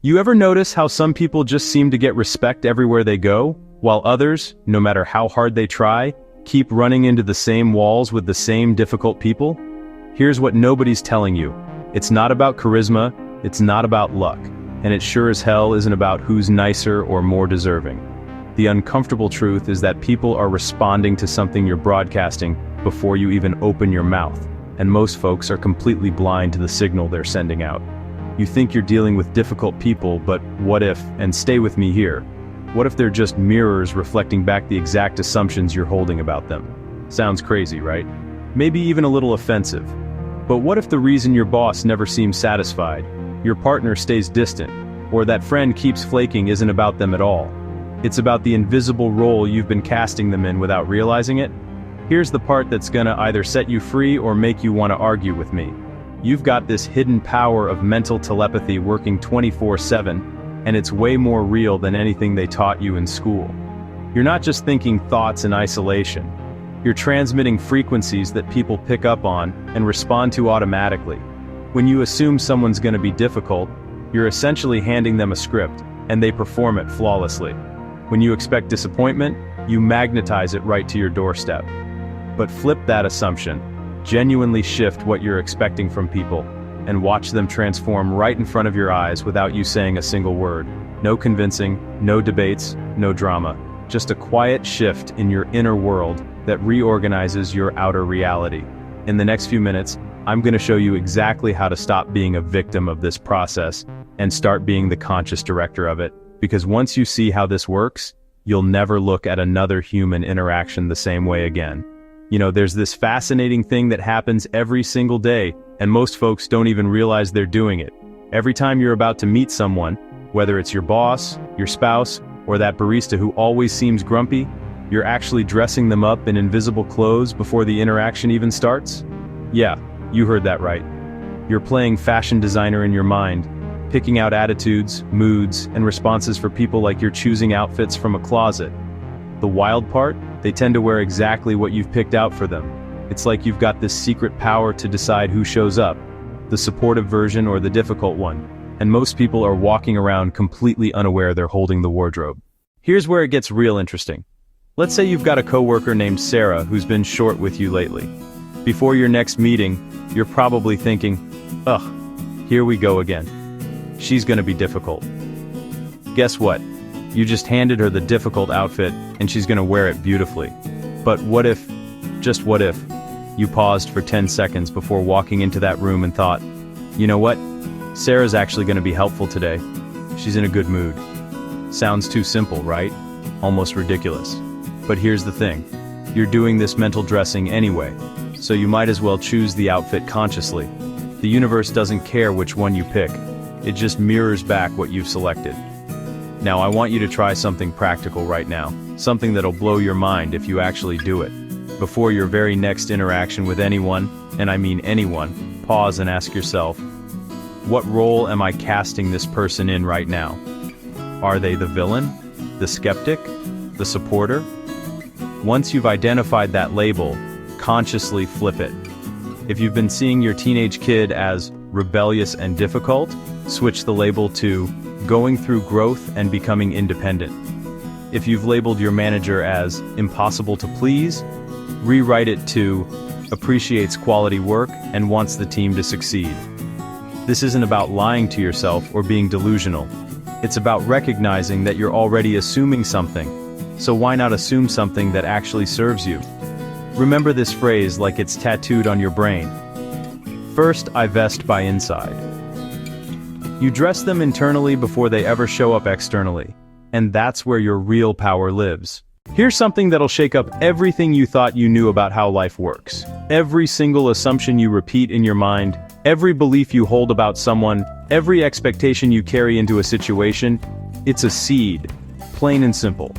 You ever notice how some people just seem to get respect everywhere they go, while others, no matter how hard they try, keep running into the same walls with the same difficult people? Here's what nobody's telling you. It's not about charisma, it's not about luck, and it sure as hell isn't about who's nicer or more deserving. The uncomfortable truth is that people are responding to something you're broadcasting before you even open your mouth, and most folks are completely blind to the signal they're sending out. You think you're dealing with difficult people, but what if, and stay with me here, what if they're just mirrors reflecting back the exact assumptions you're holding about them? Sounds crazy, right? Maybe even a little offensive. But what if the reason your boss never seems satisfied, your partner stays distant, or that friend keeps flaking isn't about them at all? It's about the invisible role you've been casting them in without realizing it? Here's the part that's gonna either set you free or make you want to argue with me. You've got this hidden power of mental telepathy working 24/7, and it's way more real than anything they taught you in school. You're not just thinking thoughts in isolation. You're transmitting frequencies that people pick up on and respond to automatically. When you assume someone's gonna be difficult, you're essentially handing them a script, and they perform it flawlessly. When you expect disappointment, you magnetize it right to your doorstep. But flip that assumption. Genuinely shift what you're expecting from people, and watch them transform right in front of your eyes without you saying a single word. No convincing, no debates, no drama. Just a quiet shift in your inner world that reorganizes your outer reality. In the next few minutes, I'm going to show you exactly how to stop being a victim of this process and start being the conscious director of it. Because once you see how this works, you'll never look at another human interaction the same way again. You know, there's this fascinating thing that happens every single day, and most folks don't even realize they're doing it. Every time you're about to meet someone, whether it's your boss, your spouse, or that barista who always seems grumpy, you're actually dressing them up in invisible clothes before the interaction even starts? Yeah, you heard that right. You're playing fashion designer in your mind, picking out attitudes, moods, and responses for people like you're choosing outfits from a closet. The wild part? They tend to wear exactly what you've picked out for them. It's like you've got this secret power to decide who shows up, the supportive version or the difficult one, and most people are walking around completely unaware they're holding the wardrobe. Here's where it gets real interesting. Let's say you've got a coworker named Sarah who's been short with you lately. Before your next meeting, you're probably thinking, ugh, here we go again. She's gonna be difficult. Guess what? You just handed her the difficult outfit, and she's gonna wear it beautifully. But what if, just what if, you paused for 10 seconds before walking into that room and thought, you know what? Sarah's actually gonna be helpful today. She's in a good mood. Sounds too simple, right? Almost ridiculous. But here's the thing. You're doing this mental dressing anyway, so you might as well choose the outfit consciously. The universe doesn't care which one you pick. It just mirrors back what you've selected. Now I want you to try something practical right now, something that'll blow your mind if you actually do it. Before your very next interaction with anyone, and I mean anyone, pause and ask yourself, what role am I casting this person in right now? Are they the villain, the skeptic, the supporter? Once you've identified that label, consciously flip it. If you've been seeing your teenage kid as rebellious and difficult, switch the label to going through growth and becoming independent. If you've labeled your manager as impossible to please, rewrite it to appreciates quality work and wants the team to succeed. This isn't about lying to yourself or being delusional. It's about recognizing that you're already assuming something. So why not assume something that actually serves you? Remember this phrase like it's tattooed on your brain. First, I vest by inside. You dress them internally before they ever show up externally. And that's where your real power lives. Here's something that'll shake up everything you thought you knew about how life works. Every single assumption you repeat in your mind, every belief you hold about someone, every expectation you carry into a situation, it's a seed, plain and simple.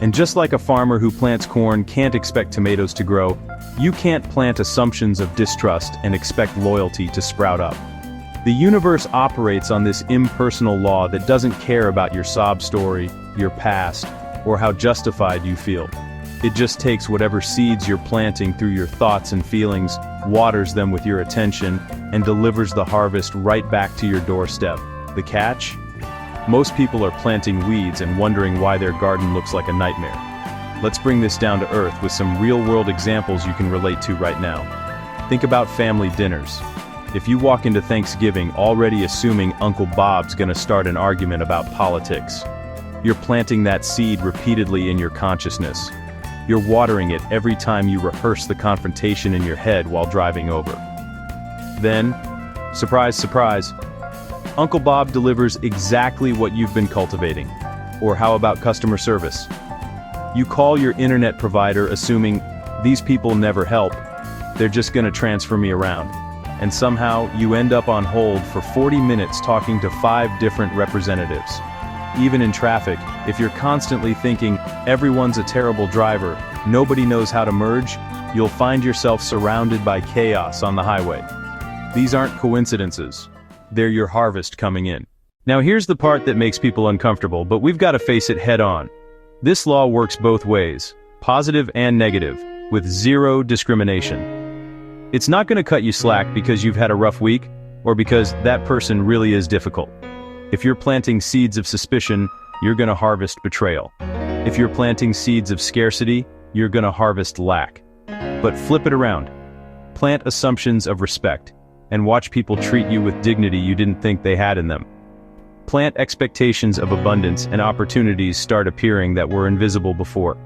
And just like a farmer who plants corn can't expect tomatoes to grow, you can't plant assumptions of distrust and expect loyalty to sprout up. The universe operates on this impersonal law that doesn't care about your sob story, your past, or how justified you feel. It just takes whatever seeds you're planting through your thoughts and feelings, waters them with your attention, and delivers the harvest right back to your doorstep. The catch? Most people are planting weeds and wondering why their garden looks like a nightmare. Let's bring this down to earth with some real-world examples you can relate to right now. Think about family dinners. If you walk into Thanksgiving already assuming Uncle Bob's gonna start an argument about politics, you're planting that seed repeatedly in your consciousness. You're watering it every time you rehearse the confrontation in your head while driving over. Then, surprise, surprise, Uncle Bob delivers exactly what you've been cultivating. Or how about customer service? You call your internet provider assuming these people never help, they're just gonna transfer me around. And somehow you end up on hold for 40 minutes talking to 5 different representatives. Even in traffic, if you're constantly thinking everyone's a terrible driver, nobody knows how to merge, you'll find yourself surrounded by chaos on the highway. These aren't coincidences. They're your harvest coming in. Now here's the part that makes people uncomfortable, but we've got to face it head on. This law works both ways, positive and negative, with zero discrimination. It's not going to cut you slack because you've had a rough week, or because that person really is difficult. If you're planting seeds of suspicion, you're going to harvest betrayal. If you're planting seeds of scarcity, you're going to harvest lack. But flip it around. Plant assumptions of respect, and watch people treat you with dignity you didn't think they had in them. Plant expectations of abundance and opportunities start appearing that were invisible before.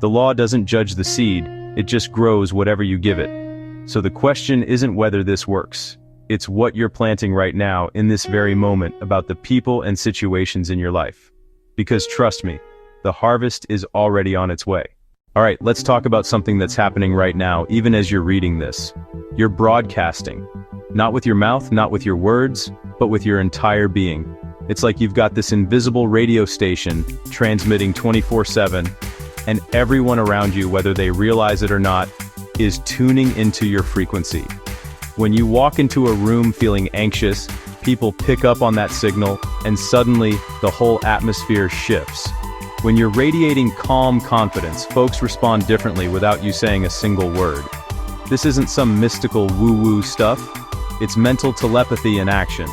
The law doesn't judge the seed, it just grows whatever you give it. So the question isn't whether this works. It's what you're planting right now in this very moment about the people and situations in your life. Because trust me, the harvest is already on its way. Alright, let's talk about something that's happening right now, even as you're reading this. You're broadcasting. Not with your mouth, not with your words, but with your entire being. It's like you've got this invisible radio station transmitting 24/7, and everyone around you, whether they realize it or not, is tuning into your frequency. When you walk into a room feeling anxious, people pick up on that signal, and suddenly, the whole atmosphere shifts. When you're radiating calm confidence, folks respond differently without you saying a single word. This isn't some mystical woo-woo stuff. It's mental telepathy in action,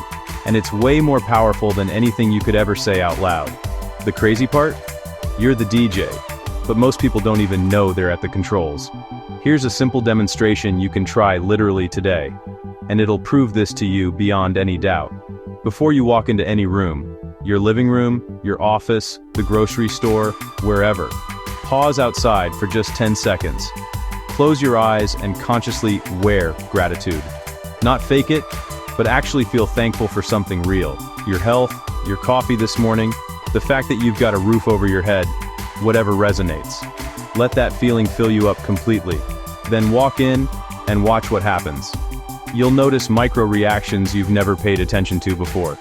and it's way more powerful than anything you could ever say out loud. The crazy part? You're the DJ, but most people don't even know they're at the controls. Here's a simple demonstration you can try literally today, and it'll prove this to you beyond any doubt. Before you walk into any room, your living room, your office, the grocery store, wherever, pause outside for just 10 seconds. Close your eyes and consciously wear gratitude. Not fake it, but actually feel thankful for something real. Your health, your coffee this morning, the fact that you've got a roof over your head, whatever resonates. Let that feeling fill you up completely. Then walk in and watch what happens. You'll notice micro reactions you've never paid attention to before.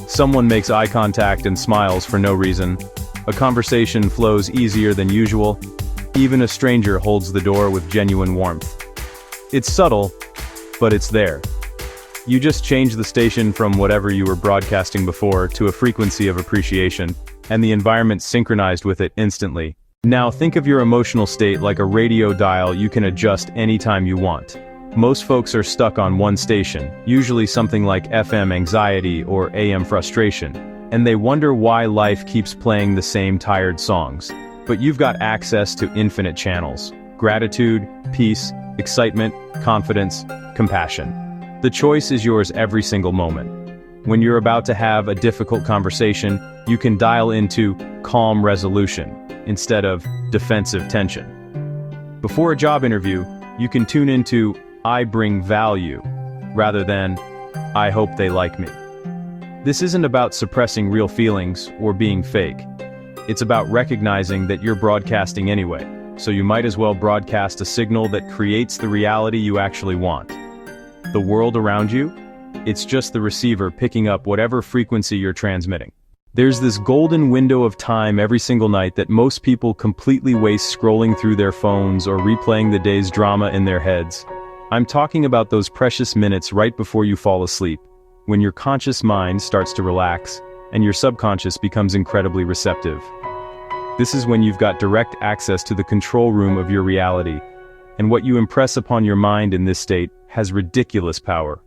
Someone makes eye contact and smiles for no reason. A conversation flows easier than usual. Even a stranger holds the door with genuine warmth. It's subtle, but it's there. You just change the station from whatever you were broadcasting before to a frequency of appreciation, and the environment synchronized with it instantly. Now think of your emotional state like a radio dial you can adjust anytime you want. Most folks are stuck on one station, usually something like FM anxiety or AM frustration, and they wonder why life keeps playing the same tired songs. But you've got access to infinite channels: gratitude, peace, excitement, confidence, compassion. The choice is yours every single moment. When you're about to have a difficult conversation, you can dial into calm resolution instead of defensive tension. Before a job interview, you can tune into I bring value rather than I hope they like me. This isn't about suppressing real feelings or being fake. It's about recognizing that you're broadcasting anyway, so you might as well broadcast a signal that creates the reality you actually want. The world around you? It's just the receiver picking up whatever frequency you're transmitting. There's this golden window of time every single night that most people completely waste scrolling through their phones or replaying the day's drama in their heads. I'm talking about those precious minutes right before you fall asleep, when your conscious mind starts to relax and your subconscious becomes incredibly receptive. This is when you've got direct access to the control room of your reality, and what you impress upon your mind in this state has ridiculous power.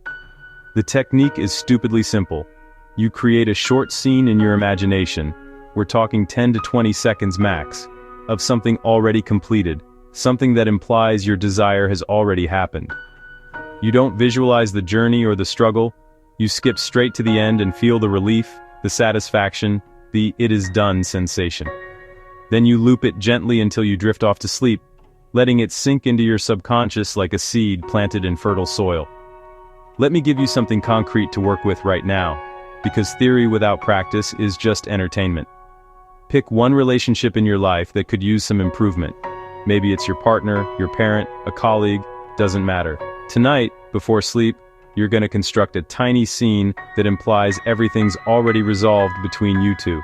The technique is stupidly simple. You create a short scene in your imagination, we're talking 10 to 20 seconds max, of something already completed, something that implies your desire has already happened. You don't visualize the journey or the struggle, you skip straight to the end and feel the relief, the satisfaction, the "it is done" sensation. Then you loop it gently until you drift off to sleep, letting it sink into your subconscious like a seed planted in fertile soil. Let me give you something concrete to work with right now, because theory without practice is just entertainment. Pick one relationship in your life that could use some improvement. Maybe it's your partner, your parent, a colleague, doesn't matter. Tonight, before sleep, you're going to construct a tiny scene that implies everything's already resolved between you two.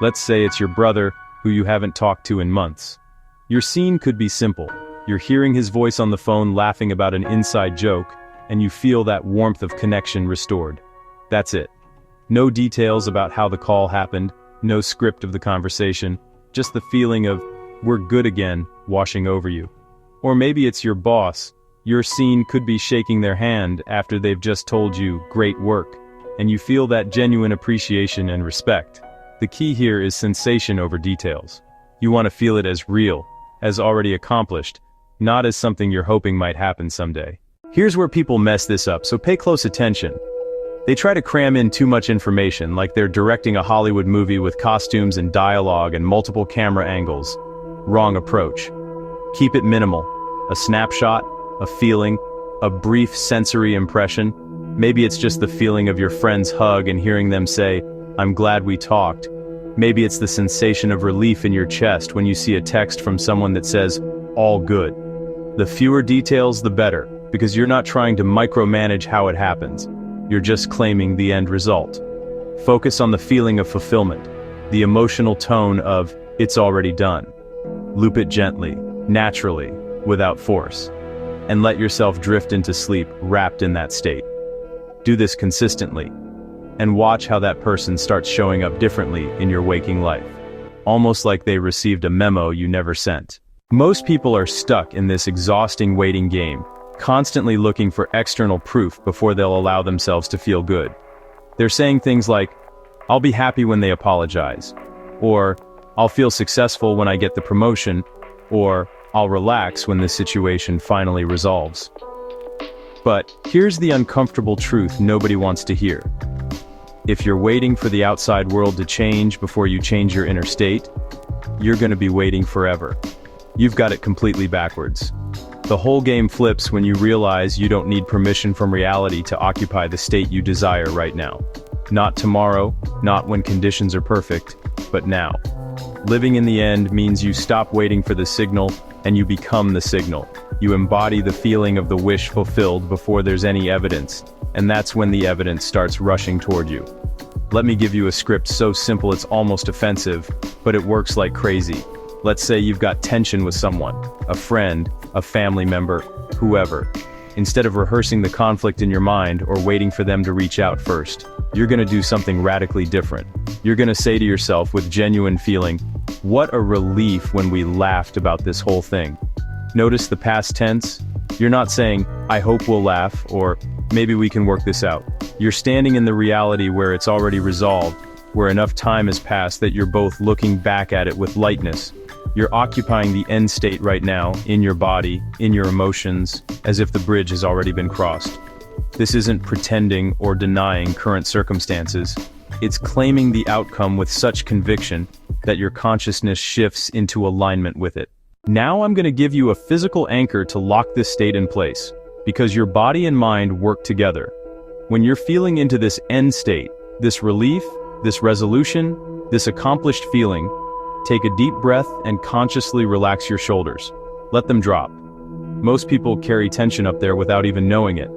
Let's say it's your brother, who you haven't talked to in months. Your scene could be simple. You're hearing his voice on the phone laughing about an inside joke, and you feel that warmth of connection restored. That's it. No details about how the call happened, no script of the conversation, just the feeling of, "we're good again," washing over you. Or maybe it's your boss. Your scene could be shaking their hand after they've just told you, "great work," and you feel that genuine appreciation and respect. The key here is sensation over details. You want to feel it as real, as already accomplished, not as something you're hoping might happen someday. Here's where people mess this up, so pay close attention. They try to cram in too much information, like they're directing a Hollywood movie with costumes and dialogue and multiple camera angles. Wrong approach. Keep it minimal. A snapshot, a feeling, a brief sensory impression. Maybe it's just the feeling of your friend's hug and hearing them say, "I'm glad we talked." Maybe it's the sensation of relief in your chest when you see a text from someone that says, "all good." The fewer details, the better, because you're not trying to micromanage how it happens. You're just claiming the end result. Focus on the feeling of fulfillment, the emotional tone of, "it's already done." Loop it gently, naturally, without force, and let yourself drift into sleep wrapped in that state. Do this consistently, and watch how that person starts showing up differently in your waking life. Almost like they received a memo you never sent. Most people are stuck in this exhausting waiting game, constantly looking for external proof before they'll allow themselves to feel good. They're saying things like, "I'll be happy when they apologize," or "I'll feel successful when I get the promotion," or "I'll relax when this situation finally resolves." But here's the uncomfortable truth nobody wants to hear. If you're waiting for the outside world to change before you change your inner state, you're going to be waiting forever. You've got it completely backwards. The whole game flips when you realize you don't need permission from reality to occupy the state you desire right now. Not tomorrow, not when conditions are perfect, but now. Living in the end means you stop waiting for the signal and you become the signal. You embody the feeling of the wish fulfilled before there's any evidence, and that's when the evidence starts rushing toward you. Let me give you a script so simple it's almost offensive, but it works like crazy. Let's say you've got tension with someone, a friend, a family member, whoever. Instead of rehearsing the conflict in your mind or waiting for them to reach out first, you're going to do something radically different. You're going to say to yourself with genuine feeling, "What a relief when we laughed about this whole thing." Notice the past tense. You're not saying, "I hope we'll laugh," or "maybe we can work this out." You're standing in the reality where it's already resolved, where enough time has passed that you're both looking back at it with lightness. You're occupying the end state right now, in your body, in your emotions, as if the bridge has already been crossed. This isn't pretending or denying current circumstances. It's claiming the outcome with such conviction that your consciousness shifts into alignment with it. Now I'm going to give you a physical anchor to lock this state in place, because your body and mind work together. When you're feeling into this end state, this relief, this resolution, this accomplished feeling, take a deep breath and consciously relax your shoulders. Let them drop. Most people carry tension up there without even knowing it,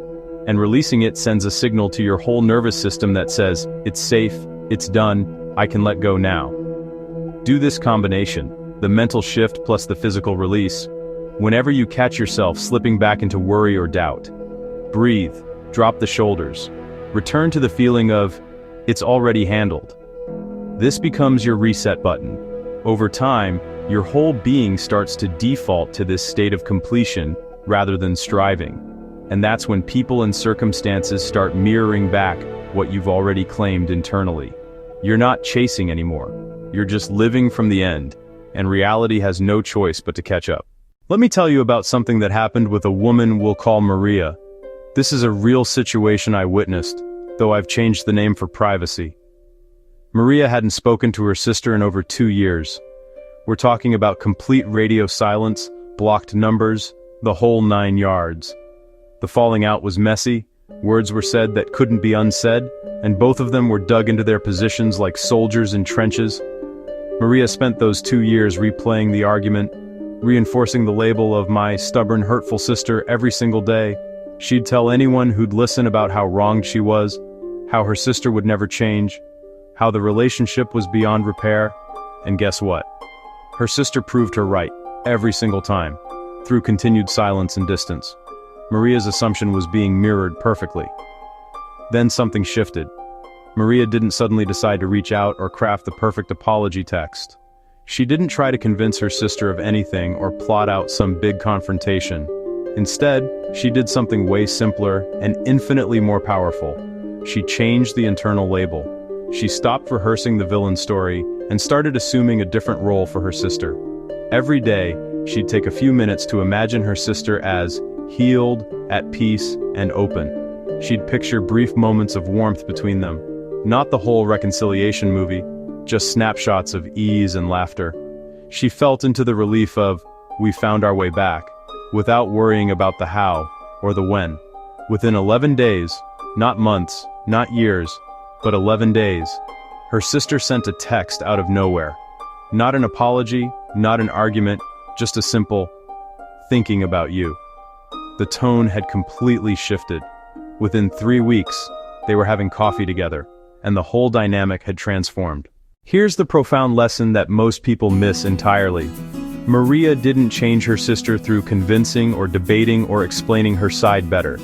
and releasing it sends a signal to your whole nervous system that says, "It's safe, it's done, I can let go now." Do this combination, the mental shift plus the physical release, whenever you catch yourself slipping back into worry or doubt. Breathe, drop the shoulders, return to the feeling of, "It's already handled." This becomes your reset button. Over time, your whole being starts to default to this state of completion rather than striving. And that's when people and circumstances start mirroring back what you've already claimed internally. You're not chasing anymore. You're just living from the end, and reality has no choice but to catch up. Let me tell you about something that happened with a woman we'll call Maria. This is a real situation I witnessed, though I've changed the name for privacy. Maria hadn't spoken to her sister in over 2 years. We're talking about complete radio silence, blocked numbers, the whole 9 yards. The falling out was messy, words were said that couldn't be unsaid, and both of them were dug into their positions like soldiers in trenches. Maria spent those 2 years replaying the argument, reinforcing the label of my stubborn, hurtful sister every single day. She'd tell anyone who'd listen about how wronged she was, how her sister would never change, how the relationship was beyond repair, and guess what? Her sister proved her right, every single time, through continued silence and distance. Maria's assumption was being mirrored perfectly. Then something shifted. Maria didn't suddenly decide to reach out or craft the perfect apology text. She didn't try to convince her sister of anything or plot out some big confrontation. Instead, she did something way simpler and infinitely more powerful. She changed the internal label. She stopped rehearsing the villain story and started assuming a different role for her sister. Every day, she'd take a few minutes to imagine her sister as healed, at peace, and open. She'd picture brief moments of warmth between them, not the whole reconciliation movie, just snapshots of ease and laughter. She felt into the relief of, we found our way back, without worrying about the how or the when. Within 11 days, not months, not years, but 11 days, her sister sent a text out of nowhere. Not an apology, not an argument, just a simple, thinking about you. The tone had completely shifted. Within 3 weeks, they were having coffee together, and the whole dynamic had transformed. Here's the profound lesson that most people miss entirely. Maria didn't change her sister through convincing or debating or explaining her side better.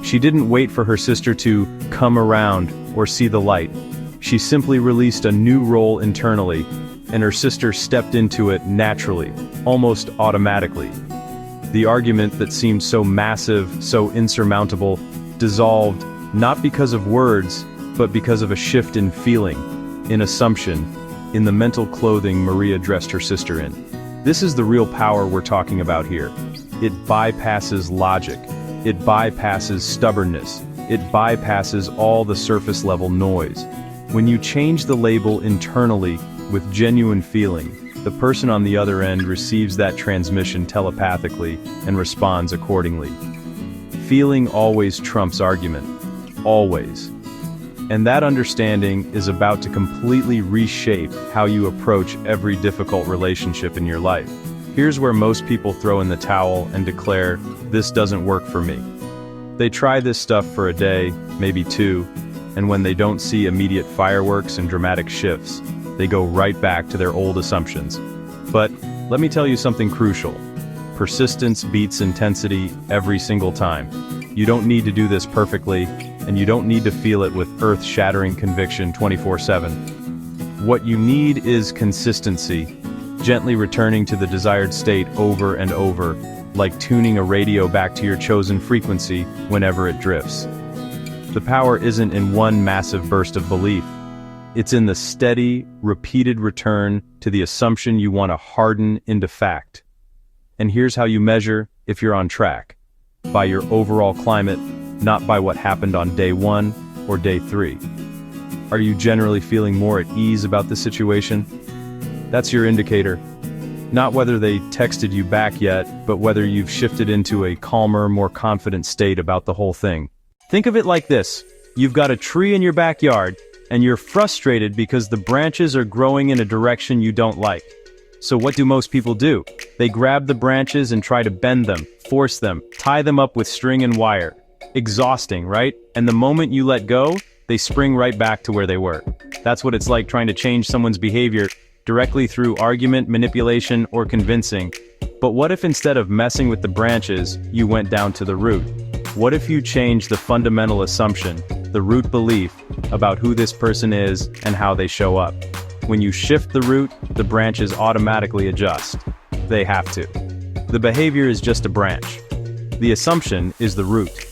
She didn't wait for her sister to come around or see the light. She simply released a new role internally, and her sister stepped into it naturally, almost automatically. The argument that seemed so massive, so insurmountable, dissolved, not because of words, but because of a shift in feeling, in assumption, in the mental clothing Maria dressed her sister in. This is the real power we're talking about here. It bypasses logic. It bypasses stubbornness. It bypasses all the surface-level noise. When you change the label internally with genuine feeling, the person on the other end receives that transmission telepathically and responds accordingly. Feeling always trumps argument. Always. And that understanding is about to completely reshape how you approach every difficult relationship in your life. Here's where most people throw in the towel and declare, this doesn't work for me. They try this stuff for a day, maybe 2, and when they don't see immediate fireworks and dramatic shifts, they go right back to their old assumptions. But let me tell you something crucial. Persistence beats intensity every single time. You don't need to do this perfectly, and you don't need to feel it with earth-shattering conviction 24/7. What you need is consistency, gently returning to the desired state over and over, like tuning a radio back to your chosen frequency whenever it drifts. The power isn't in one massive burst of belief. It's in the steady, repeated return to the assumption you want to harden into fact. And here's how you measure if you're on track. By your overall climate, not by what happened on day 1 or day 3. Are you generally feeling more at ease about the situation? That's your indicator. Not whether they texted you back yet, but whether you've shifted into a calmer, more confident state about the whole thing. Think of it like this. You've got a tree in your backyard, and you're frustrated because the branches are growing in a direction you don't like. So what do most people do? They grab the branches and try to bend them, force them, tie them up with string and wire. Exhausting, right? And the moment you let go, they spring right back to where they were. That's what it's like trying to change someone's behavior directly through argument, manipulation, or convincing. But what if instead of messing with the branches, you went down to the root? What if you changed the fundamental assumption, the root belief, about who this person is and how they show up? When you shift the root, the branches automatically adjust. They have to. The behavior is just a branch. The assumption is the root.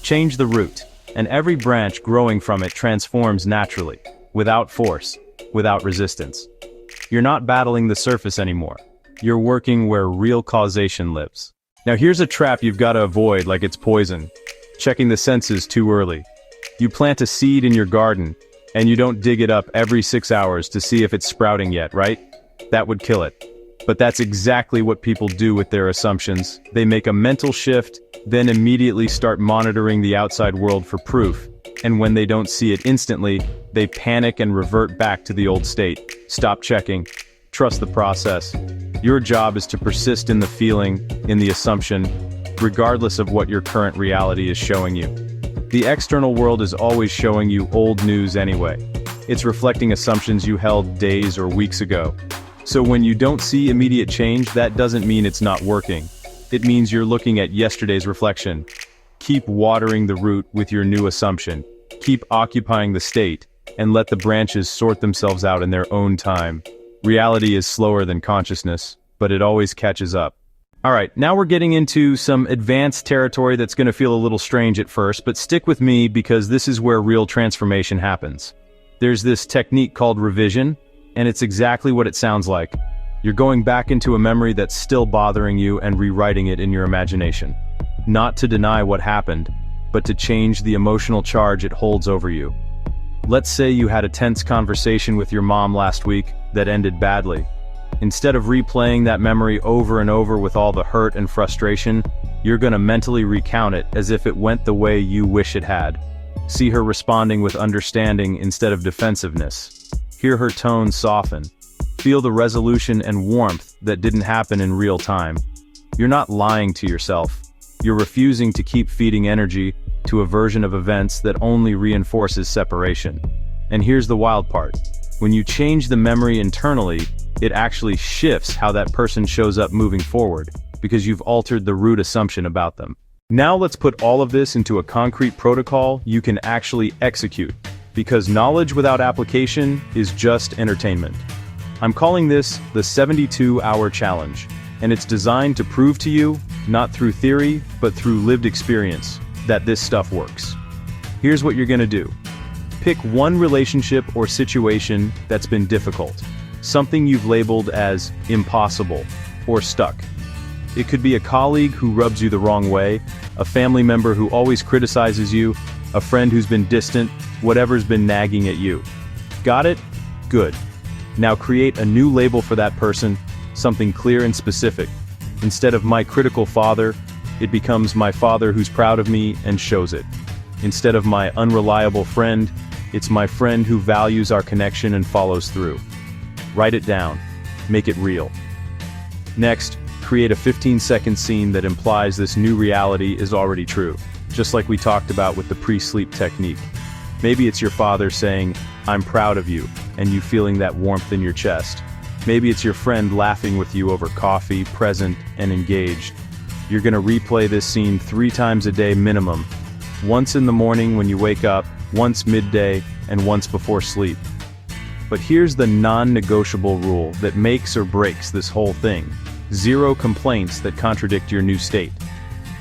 Change the root. and every branch growing from it transforms naturally, without force, without resistance. You're not battling the surface anymore. You're working where real causation lives. Now here's a trap you've got to avoid like it's poison. Checking the senses too early. You plant a seed in your garden, and you don't dig it up every 6 hours to see if it's sprouting yet, right? That would kill it. But that's exactly what people do with their assumptions. They make a mental shift, then immediately start monitoring the outside world for proof. And when they don't see it instantly, they panic and revert back to the old state. Stop checking. Trust the process. Your job is to persist in the feeling, in the assumption, regardless of what your current reality is showing you. The external world is always showing you old news anyway. It's reflecting assumptions you held days or weeks ago. So when you don't see immediate change, that doesn't mean it's not working. It means you're looking at yesterday's reflection. Keep watering the root with your new assumption. Keep occupying the state, and let the branches sort themselves out in their own time. Reality is slower than consciousness, but it always catches up. Alright, now we're getting into some advanced territory that's going to feel a little strange at first, but stick with me because this is where real transformation happens. There's this technique called revision, and it's exactly what it sounds like. You're going back into a memory that's still bothering you and rewriting it in your imagination. Not to deny what happened, but to change the emotional charge it holds over you. Let's say you had a tense conversation with your mom last week that ended badly. Instead of replaying that memory over and over with all the hurt and frustration, you're gonna mentally recount it as if it went the way you wish it had. See her responding with understanding instead of defensiveness. Hear her tone soften. Feel the resolution and warmth that didn't happen in real time. You're not lying to yourself. You're refusing to keep feeding energy to a version of events that only reinforces separation. And here's the wild part. When you change the memory internally, it actually shifts how that person shows up moving forward, because you've altered the root assumption about them. Now let's put all of this into a concrete protocol you can actually execute, because knowledge without application is just entertainment. I'm calling this the 72-hour challenge, and it's designed to prove to you, not through theory, but through lived experience, that this stuff works. Here's what you're gonna do. Pick one relationship or situation that's been difficult, something you've labeled as impossible or stuck. It could be a colleague who rubs you the wrong way, a family member who always criticizes you, a friend who's been distant, whatever's been nagging at you. Got it? Good. Now create a new label for that person, something clear and specific. Instead of my critical father, it becomes my father who's proud of me and shows it. Instead of my unreliable friend, it's my friend who values our connection and follows through. Write it down. Make it real. Next, create a 15-second scene that implies this new reality is already true, just like we talked about with the pre-sleep technique. Maybe it's your father saying, "I'm proud of you," and you feeling that warmth in your chest. Maybe it's your friend laughing with you over coffee, present, and engaged. You're gonna replay this scene 3 times a day minimum. Once in the morning when you wake up, once midday, and once before sleep. But here's the non-negotiable rule that makes or breaks this whole thing. 0 complaints that contradict your new state.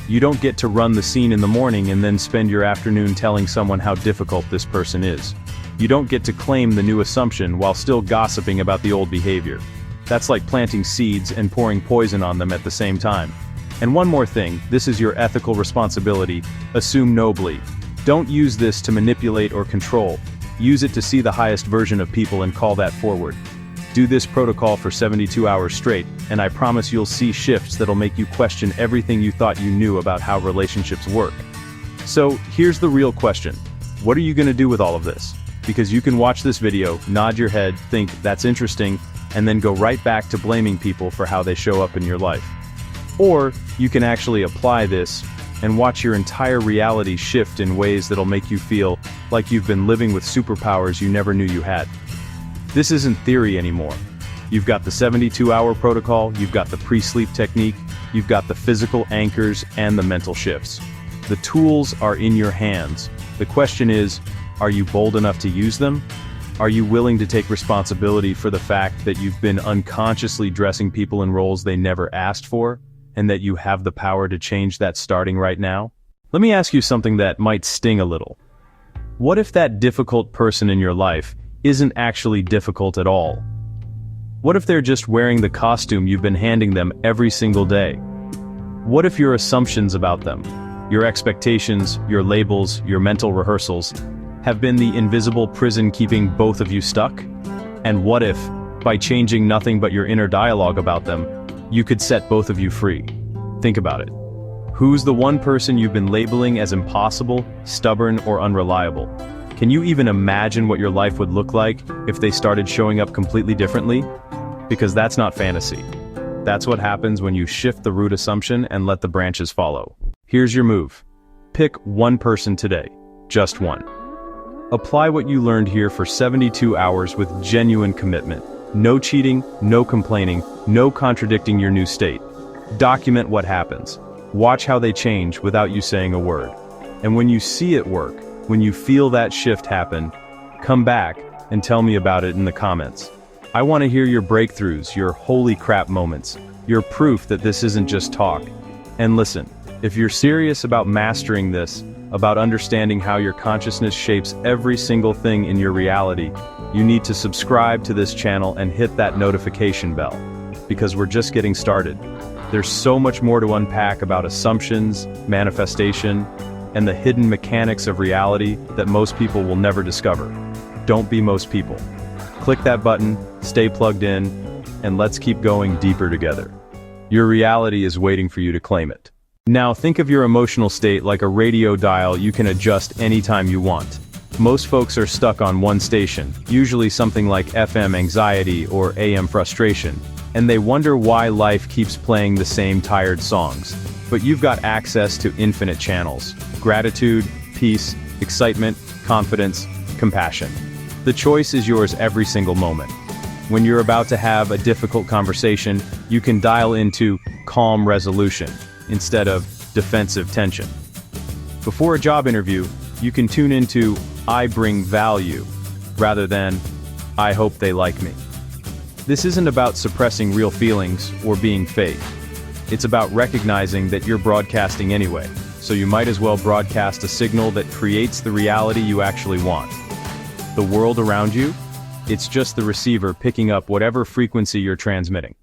You don't get to run the scene in the morning and then spend your afternoon telling someone how difficult this person is. You don't get to claim the new assumption while still gossiping about the old behavior. That's like planting seeds and pouring poison on them at the same time. And one more thing, this is your ethical responsibility. Assume nobly. Don't use this to manipulate or control. Use it to see the highest version of people and call that forward. Do this protocol for 72 hours straight, and I promise you'll see shifts that'll make you question everything you thought you knew about how relationships work. So, here's the real question. What are you gonna do with all of this? Because you can watch this video, nod your head, think that's interesting, and then go right back to blaming people for how they show up in your life. Or, you can actually apply this and watch your entire reality shift in ways that'll make you feel like you've been living with superpowers you never knew you had. This isn't theory anymore. You've got the 72-hour protocol, you've got the pre-sleep technique, you've got the physical anchors and the mental shifts. The tools are in your hands. The question is, are you bold enough to use them? Are you willing to take responsibility for the fact that you've been unconsciously dressing people in roles they never asked for, and that you have the power to change that starting right now? Let me ask you something that might sting a little. What if that difficult person in your life isn't actually difficult at all? What if they're just wearing the costume you've been handing them every single day? What if your assumptions about them, your expectations, your labels, your mental rehearsals, have been the invisible prison keeping both of you stuck? And what if, by changing nothing but your inner dialogue about them, you could set both of you free? Think about it. Who's the one person you've been labeling as impossible, stubborn, or unreliable? Can you even imagine what your life would look like if they started showing up completely differently? Because that's not fantasy. That's what happens when you shift the root assumption and let the branches follow. Here's your move. Pick one person today. Just one. Apply what you learned here for 72 hours with genuine commitment. No cheating, no complaining, no contradicting your new state. Document what happens. Watch how they change without you saying a word. And when you see it work, when you feel that shift happen, come back and tell me about it in the comments. I want to hear your breakthroughs, your holy crap moments, your proof that this isn't just talk. And listen, if you're serious about mastering this, about understanding how your consciousness shapes every single thing in your reality, you need to subscribe to this channel and hit that notification bell, because we're just getting started. There's so much more to unpack about assumptions, manifestation, and the hidden mechanics of reality that most people will never discover. Don't be most people. Click that button, stay plugged in, and let's keep going deeper together. Your reality is waiting for you to claim it. Now think of your emotional state like a radio dial you can adjust anytime you want. Most folks are stuck on one station, usually something like FM anxiety or AM frustration, and they wonder why life keeps playing the same tired songs. But you've got access to infinite channels: gratitude, peace, excitement, confidence, compassion. The choice is yours every single moment. When you're about to have a difficult conversation, you can dial into calm resolution instead of defensive tension. Before a job interview, you can tune into I bring value rather than I hope they like me. This isn't about suppressing real feelings or being fake. It's about recognizing that you're broadcasting anyway, so you might as well broadcast a signal that creates the reality you actually want. The world around you, it's just the receiver picking up whatever frequency you're transmitting.